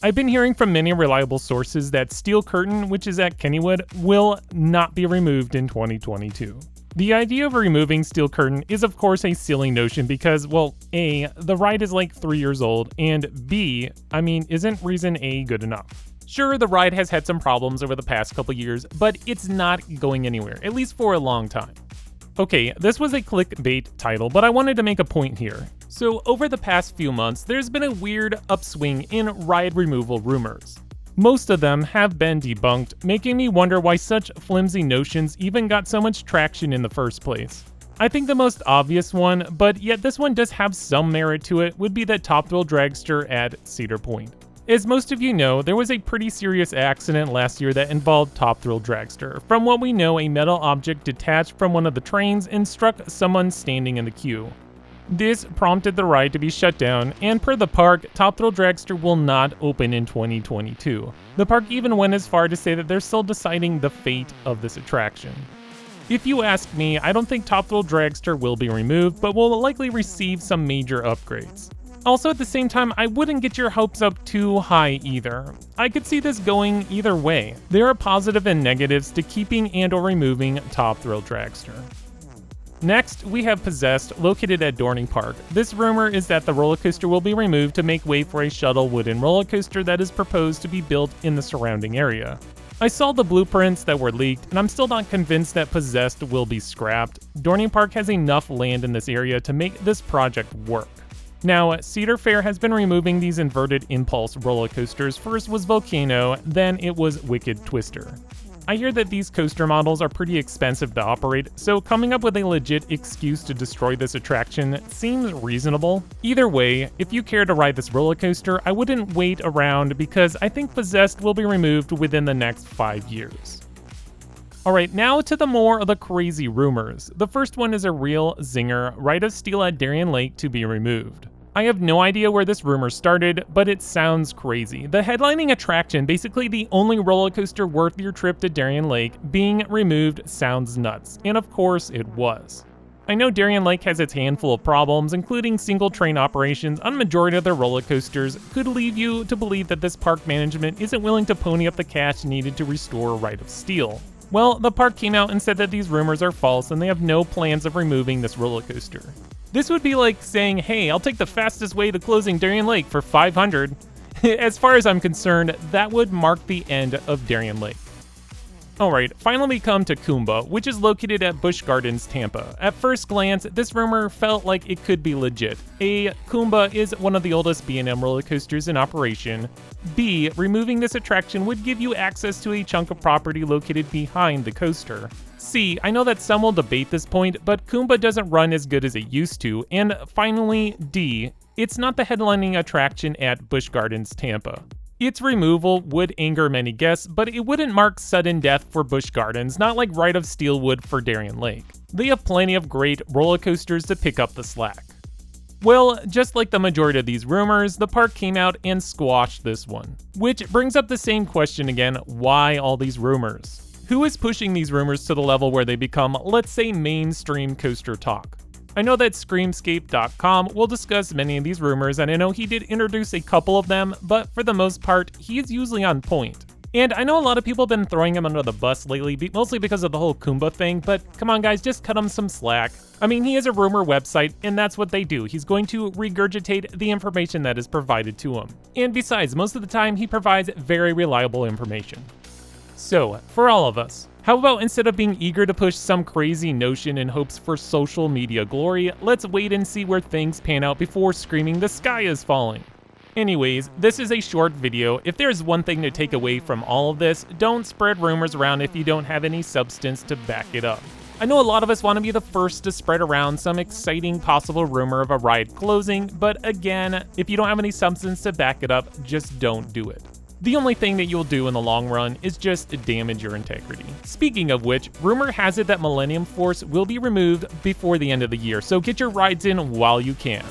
I've been hearing from many reliable sources that Steel Curtain, which is at Kennywood, will not be removed in 2022. The idea of removing Steel Curtain is of course a silly notion because, well, A, the ride is like 3 years old, and B, isn't reason A good enough? Sure, the ride has had some problems over the past couple years, but it's not going anywhere, at least for a long time. Okay, this was a clickbait title, but I wanted to make a point here. So over the past few months, there's been a weird upswing in ride removal rumors. Most of them have been debunked, making me wonder why such flimsy notions even got so much traction in the first place. I think the most obvious one, but yet this one does have some merit to it, would be that Thrill Dragster at Cedar Point. As most of you know, there was a pretty serious accident last year that involved Thrill Dragster. From what we know, a metal object detached from one of the trains and struck someone standing in the queue. This prompted the ride to be shut down, and per the park, Thrill Dragster will not open in 2022. The park even went as far to say that they're still deciding the fate of this attraction. If you ask me, I don't think Thrill Dragster will be removed, but will likely receive some major upgrades. Also, at the same time, I wouldn't get your hopes up too high either. I could see this going either way. There are positive and negatives to keeping and or removing Thrill Dragster. Next, we have Possessed, located at Dorney Park. This rumor is that the roller coaster will be removed to make way for a shuttle wooden roller coaster that is proposed to be built in the surrounding area. I saw the blueprints that were leaked, and I'm still not convinced that Possessed will be scrapped. Dorney Park has enough land in this area to make this project work. Now, Cedar Fair has been removing these inverted impulse roller coasters. First was Volcano, then it was Wicked Twister. I hear that these coaster models are pretty expensive to operate, so coming up with a legit excuse to destroy this attraction seems reasonable. Either way, if you care to ride this roller coaster, I wouldn't wait around because I think Possessed will be removed within the next 5 years. Alright, now to the more of the crazy rumors. The first one is a real zinger, Rite of Steel at Darien Lake to be removed. I have no idea where this rumor started, but it sounds crazy. The headlining attraction, basically the only roller coaster worth your trip to Darien Lake, being removed sounds nuts, and of course it was. I know Darien Lake has its handful of problems, including single train operations on majority of their roller coasters, could lead you to believe that this park management isn't willing to pony up the cash needed to restore Rite of Steel. Well, the park came out and said that these rumors are false and they have no plans of removing this roller coaster. This would be like saying, hey, I'll take the fastest way to closing Darien Lake for $500. As far as I'm concerned, that would mark the end of Darien Lake. Alright, finally we come to Kumba, which is located at Busch Gardens, Tampa. At first glance, this rumor felt like it could be legit. A, Kumba is one of the oldest B&M roller coasters in operation. B, removing this attraction would give you access to a chunk of property located behind the coaster. C, I know that some will debate this point, but Kumba doesn't run as good as it used to. And finally, D, it's not the headlining attraction at Busch Gardens, Tampa. Its removal would anger many guests, but it wouldn't mark sudden death for Busch Gardens, not like Rite of Steel would for Darien Lake. They have plenty of great roller coasters to pick up the slack. Well, just like the majority of these rumors, the park came out and squashed this one. Which brings up the same question again, why all these rumors? Who is pushing these rumors to the level where they become, let's say, mainstream coaster talk? I know that Screamscape.com will discuss many of these rumors, and I know he did introduce a couple of them, but for the most part, he is usually on point. And I know a lot of people have been throwing him under the bus lately, mostly because of the whole Kumba thing, but come on guys, just cut him some slack. I mean, he has a rumor website, and that's what they do. He's going to regurgitate the information that is provided to him. And besides, most of the time, he provides very reliable information. So, for all of us, how about instead of being eager to push some crazy notion in hopes for social media glory, let's wait and see where things pan out before screaming the sky is falling. Anyways, this is a short video. If there's one thing to take away from all of this, don't spread rumors around if you don't have any substance to back it up. I know a lot of us want to be the first to spread around some exciting possible rumor of a ride closing, but again, if you don't have any substance to back it up, just don't do it. The only thing that you'll do in the long run is just damage your integrity. Speaking of which, rumor has it that Millennium Force will be removed before the end of the year, so get your rides in while you can.